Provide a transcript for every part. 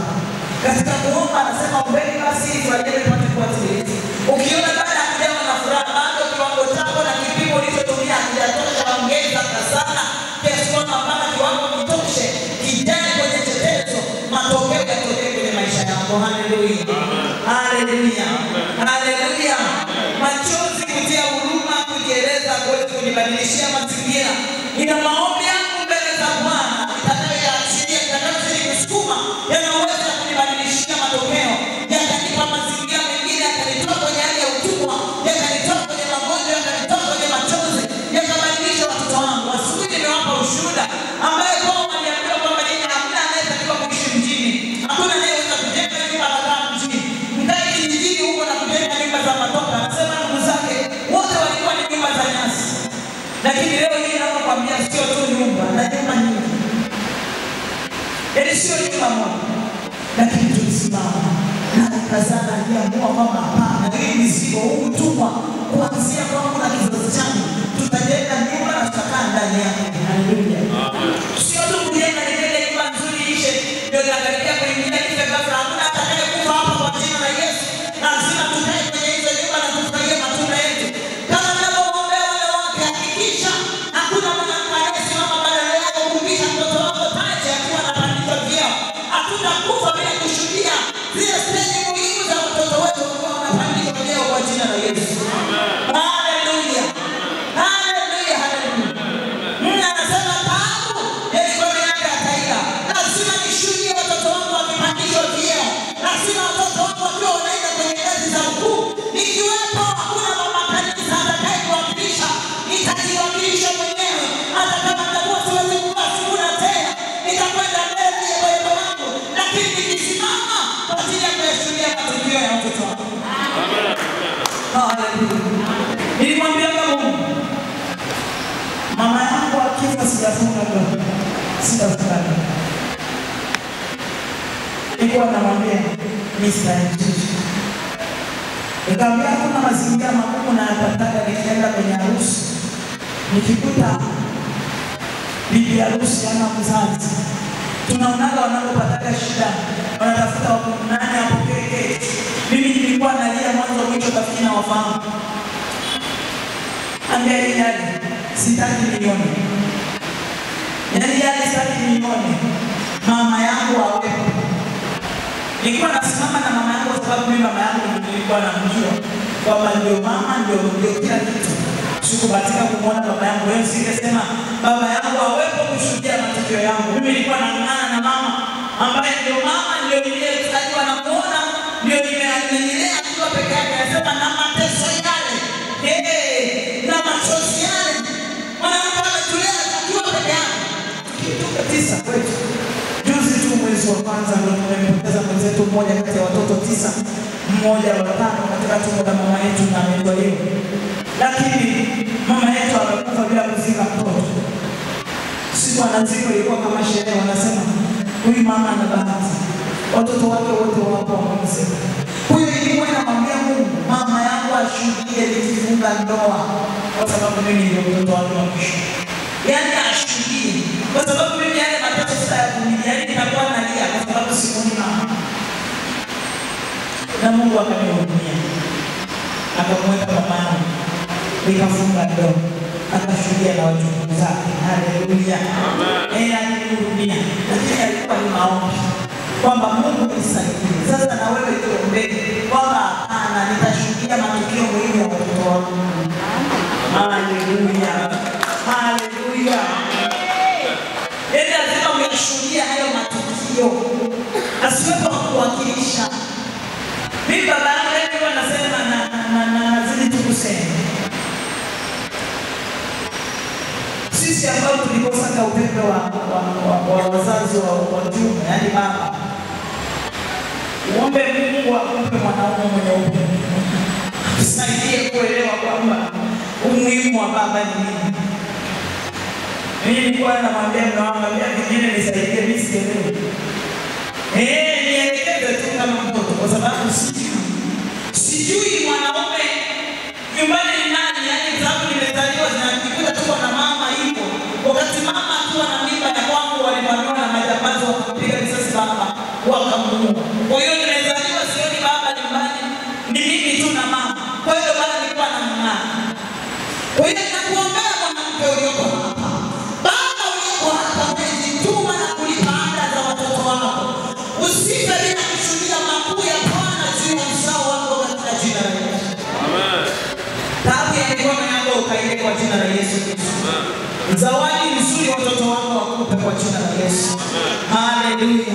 wake. Katika kuomba anasema ombeni basi kwa ajili mpate kuathirika. Ukiona baada ya kujawa na furaha bado kiwango chako na kipimo ulichotumia hakijatosha, ongeza sana kiasi kwamba mpaka kiwango kitoshe kijae kwenye chetezo, matokeo yatokee kwenye maisha yako. Haleluya. Haleluya. Haleluya. Machozi, kutia huruma, kujieleza kuweza kunibadilishia mazingira. Ina maombi yangu mbele za Bwana itakayoachilia, itakayozidi kusukuma, yanaweza kunibadilishia matokeo, yakanipa mazingira mengine, yakanitoa kwenye hali ya utumwa, yakanitoa kwenye magonjwa, yakanitoa kwenye machozi, yakabadilisha watoto wangu. Asubuhi nimewapa ushuhuda ambaye kwa waniambia kwamba yeye hamna anayetakiwa kuishi mjini. Hakuna anayeweza kujenga nyumba kadhaa mjini. Mkae kijijini huko na kujenga nyumba za matoka. Anasema ndugu zake wote walikuwa ni nyumba za nyasi. Lakini leo hii nakwambia sio tu nyumba na nyumba nyingi. Yaani sio nyumba moja. Lakini tulisimama na tukazana aliamua kwamba hapana, hii mizigo huu utumwa kuanzia kwangu na kizazi changu, tutajenga nyumba na tutakaa ndani yake. Haleluya. Sio tu kujenga nyumba nzuri ishe ndio nakaribia kuingia kitu ghafla. Hakuna atakayekufa hapa kwa jina la Yesu. Lazima tukae kwenye hizo nyumba na tufurahie matunda yetu. Kama ninavyowaombea wale wake, hakikisha hakuna mwanamke anayesimama badala yako kumpisha mtoto wako taji akiwa anapandishwa vyeo. Hatutakufa bila kushuhudia zile stage muhimu za watoto wetu wakiwa wanapandishwa vyeo kwa jina la Yesu. Haleluya. Haleluya. Haleluya. Mungu anasema taabu ilikuwa miaka ya Taira. Lazima nishuhudie watoto wangu wakipandishwa vyeo. Lazima watoto wangu wakiwa wanaenda kwenye kazi za ukuu. Nikiwepo hakuna mama kanisa atakayewakilisha, nitajiwakilisha mwenyewe. Hata kama nitakuwa siwezi kuwa sikuna tena, nitakwenda mbele ya Bwana wangu, lakini nikisimama kwa ajili ya kushuhudia matukio ya watoto wangu. Haleluya. Nilimwambia Mungu, mama yangu akifa sijafunga ndoa. Sitafunga. Nilikuwa namwambia Mr. Njushi. Nikamwambia kuna mazingira magumu na napataka nikienda kwenye harusi. Nikikuta bibi harusi ana mzazi. Tunaonaga wanapopataka shida, wanatafuta wako nani apokee keki. Mimi nilikuwa nalia mwanzo mwisho kafikiri na wafahamu. Angalia yale, sitaki nione. Yaani sitaki nione mama yangu awepo. Nilikuwa nasimama na mama yangu kwa sababu mimi mama yangu nilikuwa namjua kwamba ndio mama ndio kila kitu. Sikubahatika kumuona baba yangu. Wewe singesema baba yangu awepo kushuhudia matukio yangu. Mimi nilikuwa naungana na mama ambaye ndio mama ndio niliyezaliwa na kuona, ndio nimelea akiwa peke yake. Anasema na mateso yale, na machozi yale, mwanamke ametulea akiwa peke yake. Tuko 9 kwetu. Juzi tu mwezi wa kwanza ndio tumempoteza mwenzetu mmoja kati ya watoto 9, mmoja wa 5 katika tumbo la mama yetu na ameitwa hiyo. Lakini mama yetu amekufa bila kuzika mtoto. Siku anazikwa ilikuwa kama sherehe, wanasema huyu mama ana bahati. Watoto wake wote wapo wamezika. Huyo ilikuwa inamwambia Mungu, mama yangu ashuhudie nikifunga ndoa kwa sababu mimi ndio mtoto wake wa mwisho. Yaani ashuhudie kwa sababu mimi yale mateso sitayavumilia, yaani nitakuwa nalia kwa sababu simuoni mama. Na Mungu akanihurumia. Akamweka mama yangu, nikafunga ndoa, akashuhudia na wajukuu zake. Haleluya. Amen. Alinihurumia. Lakini alikuwa ni maombi kwamba Mungu nisaidie. Sasa na wewe tuombee kwamba nitashuhudia matukio muhimu ya watoto wangu. Haleluya. Haleluya. Yeye lazima uyashuhudie hayo matukio. Asiwepo kuwakilisha. Mimi baba yangu alikuwa anasema nazidi tukusema. Sisi ambao tulikosa upendo wa wazazi wa jumla, yaani baba. Uombe Mungu akupe mwanaume mwenye upendo. Tusaidie kuelewa kwamba umuhimu wa baba ni nini. Mimi nilikuwa namwambia mnawaambia vingine nisaidie mimi sielewi. Nielekeze tu kama mtoto kwa sababu sijui mwanaume nyumbani ni nani, yaani sababu nimezaliwa zinajikuta tu na mama yuko. Wakati mama akiwa na mimba ya kwangu walipamiwa na majambazi wakapiga risasi baba. wakamuua. Kwa hiyo nimezaliwa sioni baba nyumbani, ni mimi tu na mama. Kwa hiyo baba nilikuwa na mama. Kwa hiyo nakuombea mwanamke ulioko hapa, baba ulioko hapa, umejituma na kulipa ada za watoto wako. Usife bila kushuhudia makuu ya Bwana juu ya uzao wako katika jina la Yesu. Amen. Taabu ya mikono yako ukaile kwa jina la Yesu Kristo. Zawadi nzuri watoto wako wakupe kwa jina la Yesu. Haleluya.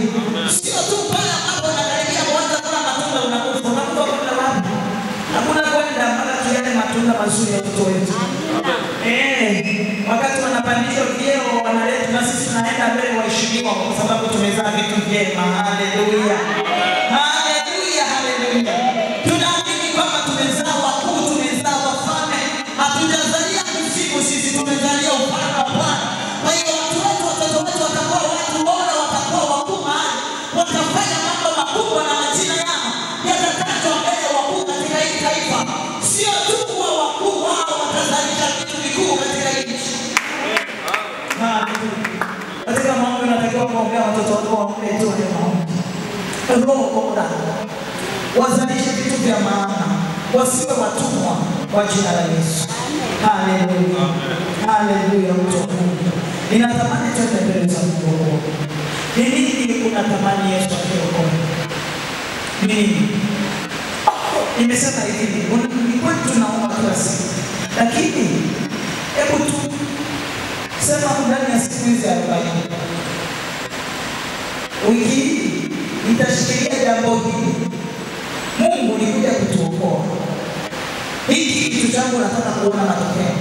Sio tu pale ambapo unakaribia kuanza kula matunda unakufa. Unakufa kwenda wapi? Hakuna kwenda mpaka tuone matunda mazuri ya watoto wetu. Wakati wanapandishwa vyeo wanaleta na sisi tunaenda mbele waheshimiwa kwa sababu tumezaa vitu vyema. Haleluya. Haleluya, haleluya. Tunaamini kwamba tumezaa wakuu, tumezaa wafalme. Hatujazalia mzimu sisi, tumezalia ufalme wa Bwana. Kwa hiyo watoto wetu watakuwa watu bora, watakuwa wakuu mahali, watafanya mambo makubwa na majina yao yatatajwa mbele wakuu katika hili taifa. Sio tu kuwa wakuu, wao watazalisha vitu vikuu katika hii nchi. Katika maombi natakiwa kuombea watoto wako waombe tu ya maombi. Roho bora. Wazalishe vitu vya maana. Wasiwe watumwa kwa jina la Yesu. Haleluya. Haleluya mtu wa Mungu. Ninatamani tuende mbele za Mungu. Ni nini unatamani Yesu akiokoe? Nini? Nimesema hivi, ni kweli tunaomba kila siku. Lakini hebu tu sema ndani ya siku hizi 40. Wiki hii nitashikilia jambo hili. Mungu alikuja kutuokoa. Hiki kitu changu nataka kuona matokeo.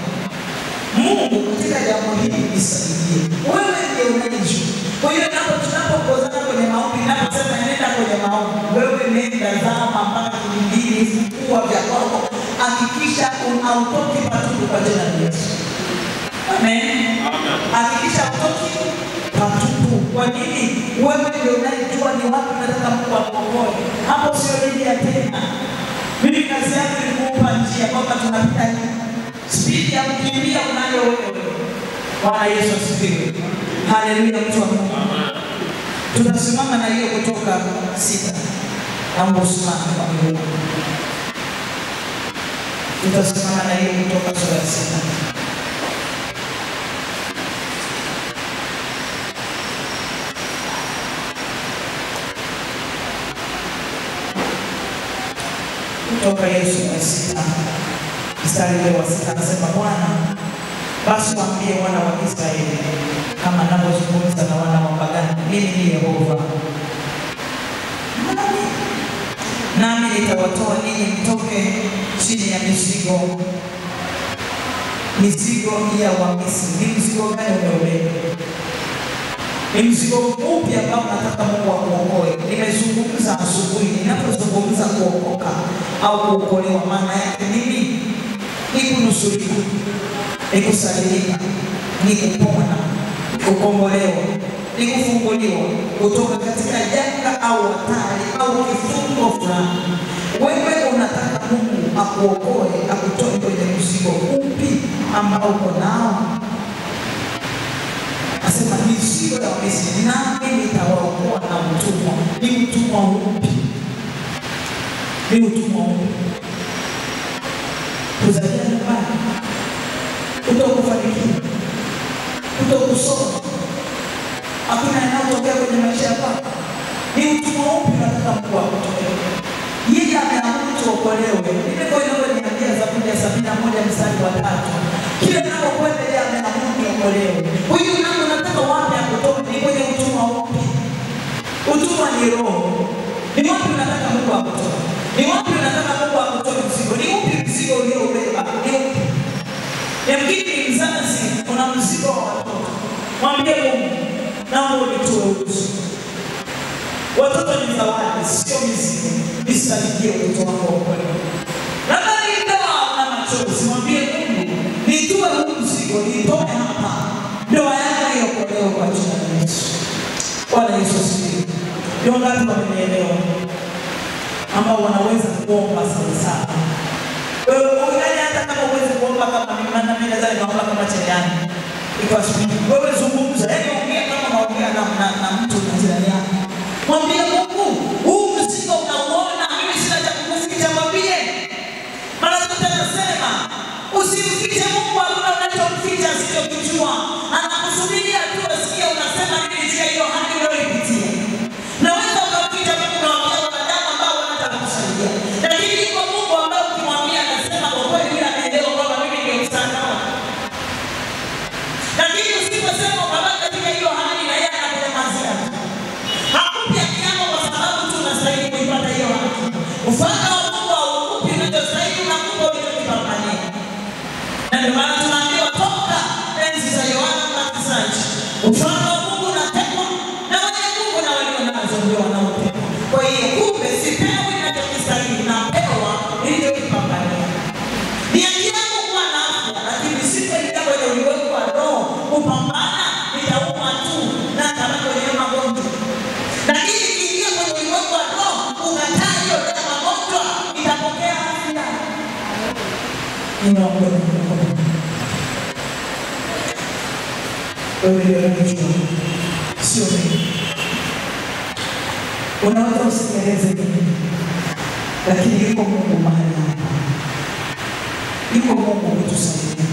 Mungu katika jambo hili nisaidie. Wewe ndiye unajua. Kwa hiyo tunapopozana kwenye maombi, ninaposema nenda kwenye maombi, wewe nenda zama mpaka kilindini fukua vya kwako. Hakikisha unautoki patupu kwa jina la Yesu. Amen. Hakikisha utoki patupu. Kwa nini? Wewe ndio unajua ni wapi unataka Mungu akuokoe. Hapo sio dini ya tena. Mimi kazi yangu ni kukupa njia kwamba tunapita hii. Spidi ya kukimbia unayo wewe. Bwana Yesu asifiwe. Haleluya mtu wa Mungu. Tutasimama na hiyo Kutoka 6. Naomba usimame kwa Mungu. Tutasimama na hiyo Kutoka sura ya 6. Kutoka Yesu wa 6. Mstari wa 6 anasema Bwana, basi waambie wana wa Israeli kama ninavyozungumza na wana wa pagani, mimi ni Yehova. Nami nitawatoa ninyi mtoke chini ya mizigo ya Wamisri. Ni mzigo gani umeubeba? Ni mzigo upi ambao nataka Mungu akuokoe? Nimezungumza asubuhi, ninapozungumza kuokoka au kuokolewa, maana yake nini? Ni kunusurika, ni kusalimika, ni kupona, kukombolewa, ni kufunguliwa kutoka katika janga au hatari au kifungo fulani. Wewe unataka Mungu akuokoe, akutoe kwenye mzigo upi ambao uko nao? Asema mizigo ya Wamisri, nami nitawaokoa na utumwa. Ni utumwa upi? Ni utumwa upi? Kuzalia nyumbani, kutokufanikiwa, kutokusoma, hakuna yanayotokea kwenye maisha yako. Ni utumwa upi unataka Mungu akutoe? Yeye ameamuru tuokolewe. Ile kwa hiyo niambia Zaburi ya 71 mstari wa 3. Kile ninapokwenda yeye ameamuru niokolewe. Kwa hiyo unataka wapi akutoe? Ni kwenye utumwa upi? Utumwa ni roho. Ni wapi unataka Mungu akutoe? Ni wapi unataka Mungu akutoe mzigo? Ni upi mzigo ulioubeba? Ni upi? Yamkini mzazi una mzigo wa watoto. Mwambie Mungu, naomba unitoe mzigo. Watoto ni zawadi, sio mizigo. Nisaidie watoto wako waokolewe. Nadhani ndoa na machozi, mwambie Mungu, nitoe huu mzigo, nitoe hapa. Ndoa yangu iokolewe kwa jina la Yesu. Bwana Yesu asifiwe. Ndio ngapi wamenielewa? Ambao wanaweza kuomba sana. Wewe hata kama uweze kuomba kama mimi nadhani naomba kama chanyani. Iko asifiwe. Wewe zungumza, yaani ongea kama unaongea na mtu na jirani yako. Mwambie Ninaomba wewe ndio unajua, sio mimi. Unaweza usieleze nini, lakini yuko Mungu mahali hapa. Yuko Mungu kutusaidia.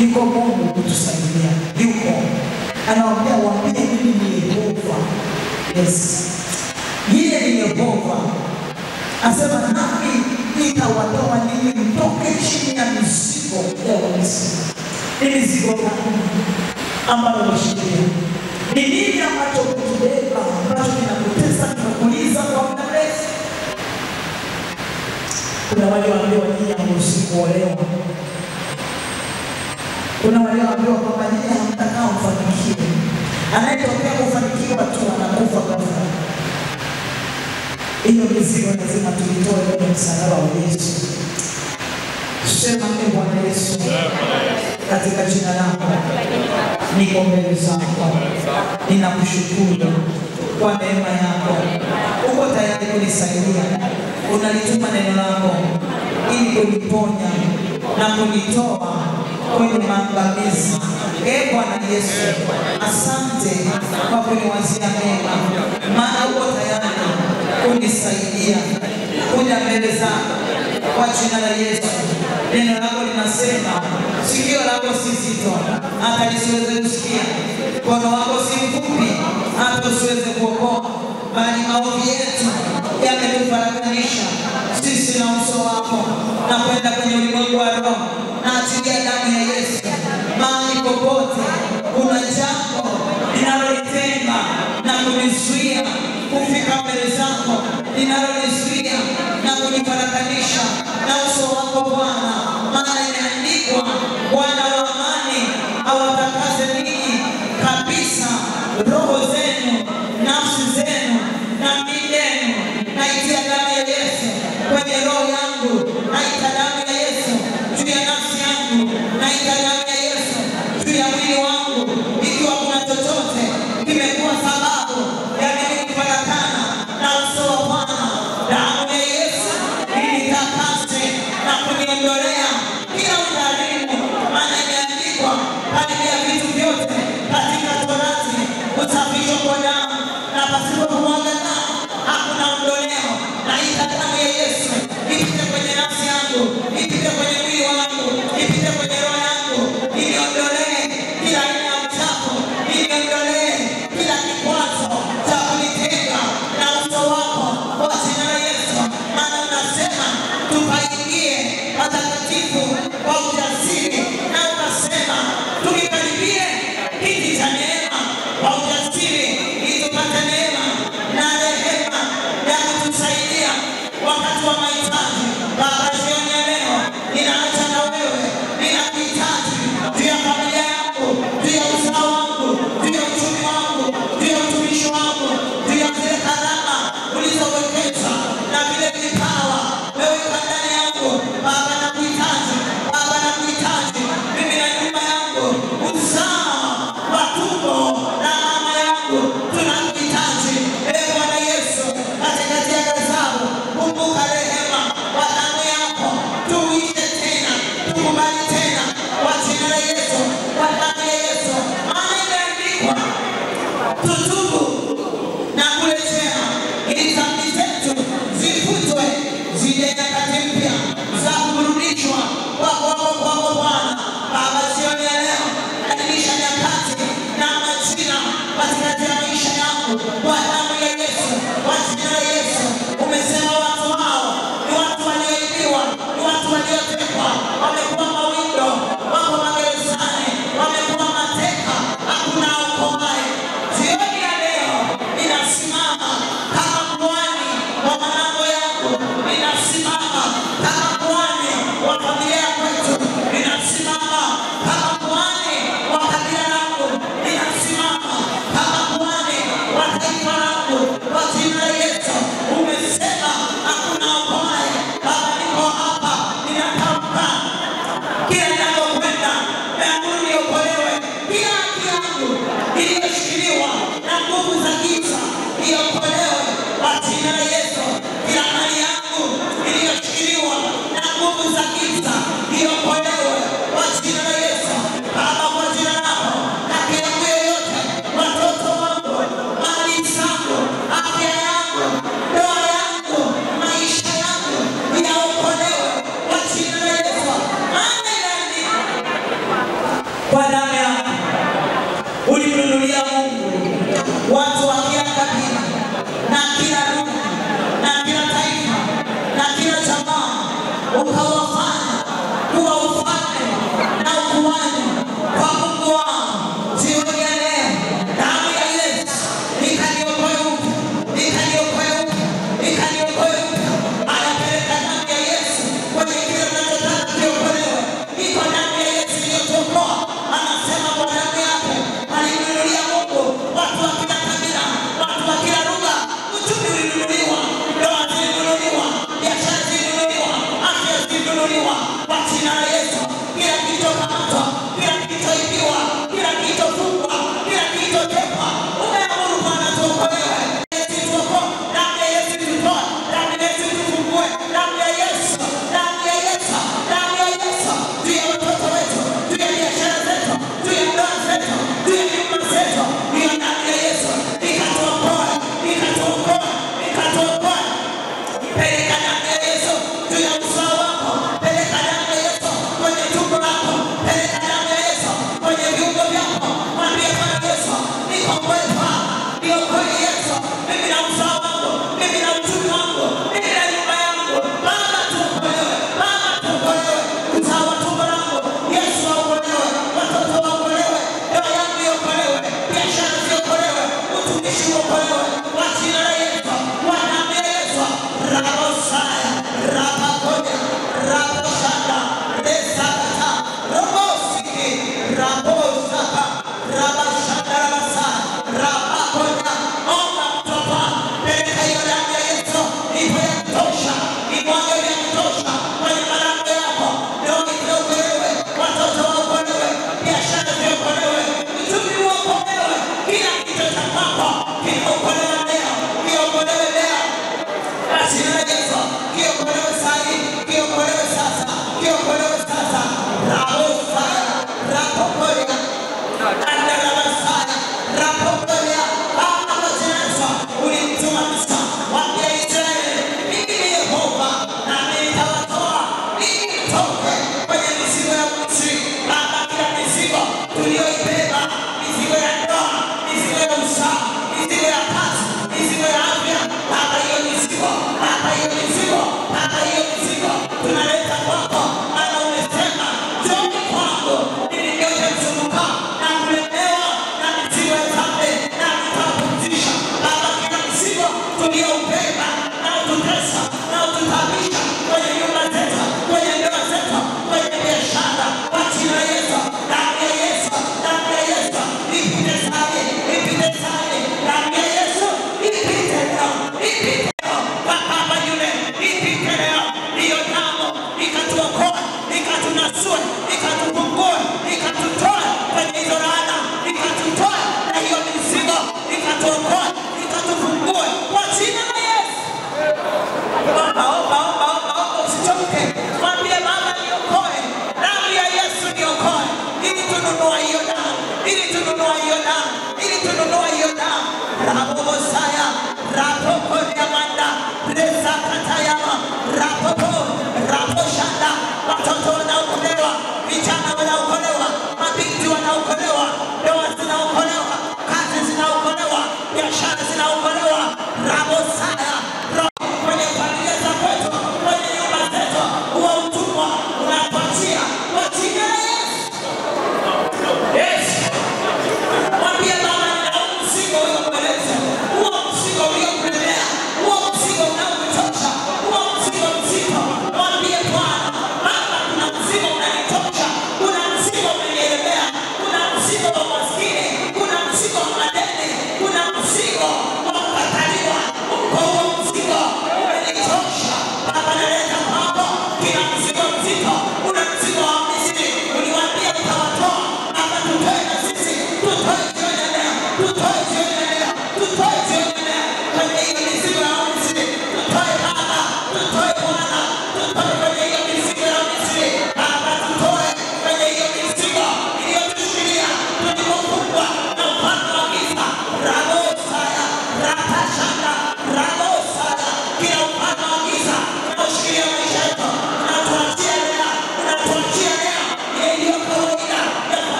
Yuko Mungu kutusaidia. Yuko. Anawaambia waambie mimi ni Yehova. Yes. Yeye ni Yehova. Asema nami nitawatoa ninyi mtoke chini ya mizigo ya Misri. Ni mizigo gani ambayo umeshikilia? Ni nini ambacho kutubeba, ambacho kinakutesa, kinakuuliza kwa muda mrefu? Kuna wale walioambiwa nyinyi hamruhusiwi kuolewa. Kuna wale walioambiwa kwamba nyinyi hamtakaa mfanikiwe. Anayetokea kufanikiwa tu anakufa ghafla. Hiyo mizigo lazima tuitoe kwenye msalaba wa Yesu. Sema ee Bwana Yesu, katika jina lako niko mbele zako, ninakushukuru kwa neema yako. Uko tayari kunisaidia, unalituma neno lako ili kuniponya na kunitoa kwenye maangamizi. Ee Bwana Yesu, asante kwa kuniwazia mema, maana uko tayari kunisaidia. Kuja mbele zako kwa jina la Yesu. Neno lako linasema sikio lako si zito hata lisiweze kusikia, mkono wako si mfupi hata usiweze kuokoa, bali maovu yetu yametufarakanisha sisi na uso wako, na kwenda kwenye ulimwengu wa roho. Na achilia damu ya Yesu mahali popote kuna jambo linalolitema na kunizuia kufika mbele zako, linalonizuia na kunifarakanisha na uso wako Bwana. Maana imeandikwa, Bwana wa amani awatakaze ninyi kabisa roho zenu, nafsi zenu na miili yenu. Naitia damu ya Yesu kwenye roho yangu, naita damu ya Yesu juu ya nafsi yangu, naita damu ya Yesu juu ya mwili wangu. Ikiwa kuna chochote kimekuwa sababu ya mimi kufarakana na uso wa Bwana, damu ya Yesu initakase na kuniondolea kila udhalimu. Maana imeandikwa, karibia vitu vyote katika Torati husafishwa kwa damu, na pasipo kumwaga damu hakuna ondoleo. Naita damu ya Yesu ipite kwenye nafsi yangu, ipite kwenye mwili wangu, ipite kwenye roho yangu, iniondolee kila aina ya uchafu, iniondolee kila kikwazo cha kunitenga na uso wako kwa jina la Yesu. Maana unasema tukaingie patakatifu kwa ujasiri, na ukasema tukikaribie kiti cha neema kwa ujasiri, ili tupate neema na rehema ya kutusaidia wakati wa mahitaji. Baba, jioni ya leo ninaacha na wewe, ninakuhitaji juu ya familia yangu, juu ya uzao wangu, juu ya uchumi wangu, juu ya utumishi wangu, juu ya zile karama ulizowekeza na vile vipawa weweka ndani yangu. Baba, nakuhitaji. Baba, nakuhitaji mimi na nyumba yangu, uzao wa tumbo na mama yangu, tunakuhitaji. Ee Bwana Yesu, katikati ya gazabu kumbuka rehema kwa damu yako, tuishe tena, tukubali tena kwa jina la Yesu, kwa damu ya Yesu. Maana imeandikwa tutubu na kurejea ili dhambi zetu zifutwe, zije nyakati mpya za kurudishwa kwako Bwana. Baba, jioni ya leo badilisha nyakati na majira katikati ya maisha yangu kwa damu ya Yesu, kwa jina la Yesu. Umesema watu hao ni watu walioibiwa, ni watu waliotekwa, wamekuwa mawindo, wako magerezani, wamekuwa mateka, hakuna okomaye. Jioni ya leo ninasimama kama kuhani wa malango yangu, ninasimama kama kuhani wa familia kwetu, ninasimama kama kuhani wa kabila langu, ninasimama kama kuhani wa taifa langu kwa jina la Yesu. Umesema hakuna okomaye. Baba, niko hapa, ninatamka kila ninapokwenda yangu niokolewe, kila haki yangu iliyoshikiliwa na nguvu za giza iokolewe kwa jina la Yesu. ukawafanya kuwa ufalme na ukuhani kwa Mungu wao. Jioni ya leo damu ya Yesu ikaniokoe upya, ikaniokoe upya, ikaniokoe upya. Anapeleka damu ya Yesu kwenye kile unachotaka kiokolewe. Iko damu ya Yesu iliyotuokoa. Anasema kwa damu yake alinunulia Mungu watu wa kila kabila, watu wa kila lugha. Uchumi ulinunuliwa, ndoa zilinunuliwa, biashara zilinunuliwa, afya zilinunuliwa kwa jina la Yesu. Kila kilichokamatwa, kila kilichoibiwa, kila kilichofungwa, kila kilichotekwa, umeamuru Bwana tuokolewe. Yesu tuokoe, damu ya Yesu tutoe, damu ya Yesu tufungue, damu ya Yesu, damu ya Yesu, damu ya Yesu juu ya watoto wetu, juu ya biashara zetu, juu ya ndoa zetu, juu ya nyumba zetu. Hiyo damu ya Yesu ikatuokoe, ikatuokoe, ikatuokoe. Peleka damu ya Yesu juu ya uzao wako, peleka damu ya Yesu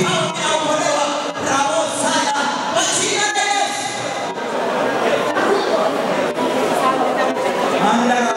vipawa vinaokolewa. Bravo sana. Kwa jina la Yesu. Anda